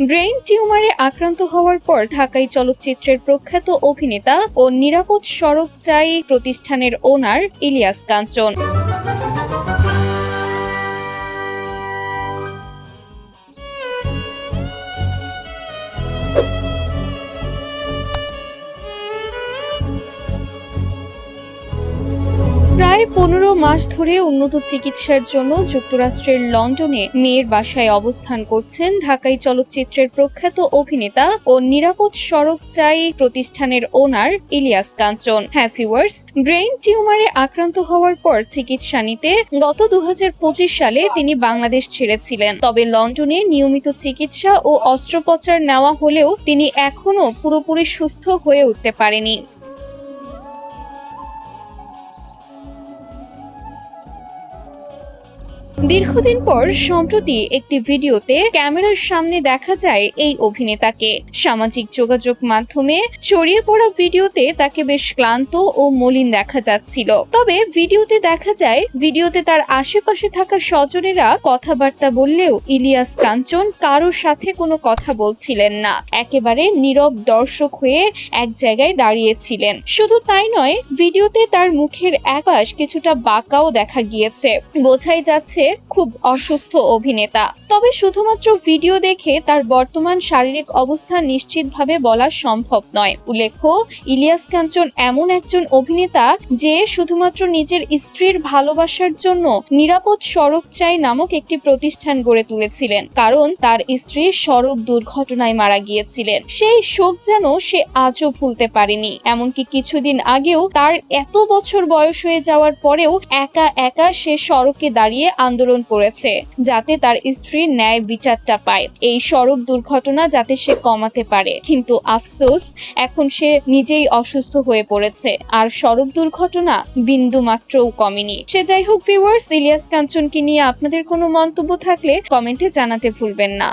Brain টিউমারে আক্রান্ত হওয়ার পর ঢাকাই চলচ্চিত্রের প্রখ্যাত অভিনেতা ও নিরাপদ সড়কচায়ী প্রতিষ্ঠানের ওনার ইলিয়াস কাঞ্চন। প্রায় 15 মাস ধরে উন্নত চিকিৎসার জন্য যুক্তরাষ্ট্রের লন্ডনে মেয়ের বাসায় অবস্থান করছেন ঢাকাই চলচ্চিত্রের প্রখ্যাত অভিনেতা ও নিরাপদ সড়কচায়ী প্রতিষ্ঠানের ওনার ইলিয়াস কাঞ্চন। হ্যাঁ ভিউয়ার্স, ব্রেইন টিউমারে আক্রান্ত হওয়ার পর চিকিৎসা নিতে গত 2025 সালে তিনি বাংলাদেশ ছেড়েছিলেন। তবে লন্ডনে নিয়মিত চিকিৎসা ও অস্ত্রোপচার নেওয়া হলেও তিনি এখনো পুরোপুরি সুস্থ হয়ে উঠতে পারেনি। দীর্ঘদিন পর সম্প্রতি একটি ভিডিওতে ক্যামেরার সামনে দেখা যায় এই অভিনেতাকে। সামাজিক যোগাযোগ মাধ্যমে ছড়িয়ে পড়া ভিডিওতে তাকে বেশ ক্লান্ত ও মলিন দেখা যাচ্ছিল। তবে ভিডিওতে তার আশেপাশে থাকা স্বজনেরা কথাবার্তা বললেও ইলিয়াস কাঞ্চন কারোর সাথে কোনো কথা বলছিলেন না, একেবারে নীরব দর্শক হয়ে এক জায়গায় দাঁড়িয়েছিলেন। শুধু তাই নয়, ভিডিওতে তার মুখের একপাশ কিছুটা বাঁকাও দেখা গিয়েছে, বোঝাই যাচ্ছে খুব অসুস্থ অভিনেতা। তবে শুধুমাত্র ভিডিও দেখে তার বর্তমান শারীরিক অবস্থা নিশ্চিতভাবে বলা সম্ভব নয়। উল্লেখ্য, ইলিয়াস কাঞ্চন এমন একজন অভিনেতা যে শুধুমাত্র নিজের স্ত্রীর ভালোবাসার জন্য নিরাপদ সড়কচায়ী নামক একটি প্রতিষ্ঠান গড়ে তুলেছিলেন, কারণ তার স্ত্রী সড়ক দুর্ঘটনায় মারা গিয়েছিলেন। সেই শোক যেন সে আজও ভুলতে পারেনি। এমনকি কিছুদিন আগেও তার এত বছর বয়স হয়ে যাওয়ার পরেও একা একা সে সড়কে দাঁড়িয়ে আন্দোলন করেছে যাতে তার স্ত্রীর ন্যায় বিচারটা পায়, এই সড়ক দুর্ঘটনা যাতে সে কমাতে পারে। কিন্তু আফসোস, এখন সে নিজেই অসুস্থ হয়ে পড়েছে, আর সড়ক দুর্ঘটনা বিন্দু মাত্রও কমেনি। সে যাই হোক ভিউয়ার্স, ইলিয়াস কাঞ্চনকে নিয়ে আপনাদের কোনো মন্তব্য থাকলে কমেন্টে জানাতে ভুলবেন না।